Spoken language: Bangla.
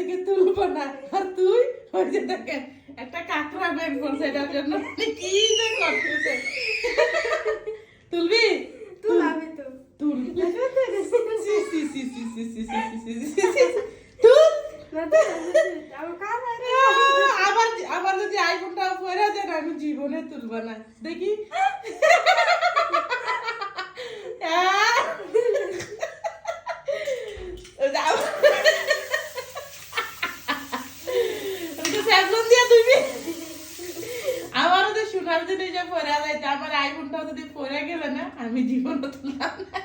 থেকে তুলবো না। আর তুই ওই যে দেখেন একটা কাঁকড়া বের করছে এটার জন্য কি যে করতেছে। তুলবি? তুল আমি তো তুল। সি সি সি সি সি সি সি সি সি সি। তুল। আমার কাজ আবার আবার যদি আইফোনটা পরে যায় না আমি জীবনে তুলবো না। দেখি। আমারও তো সোনার জিনিসটা পরে যাইতে আমার আইফোনটাও যদি পরে গেলে না আমি জীবনে তুললাম না।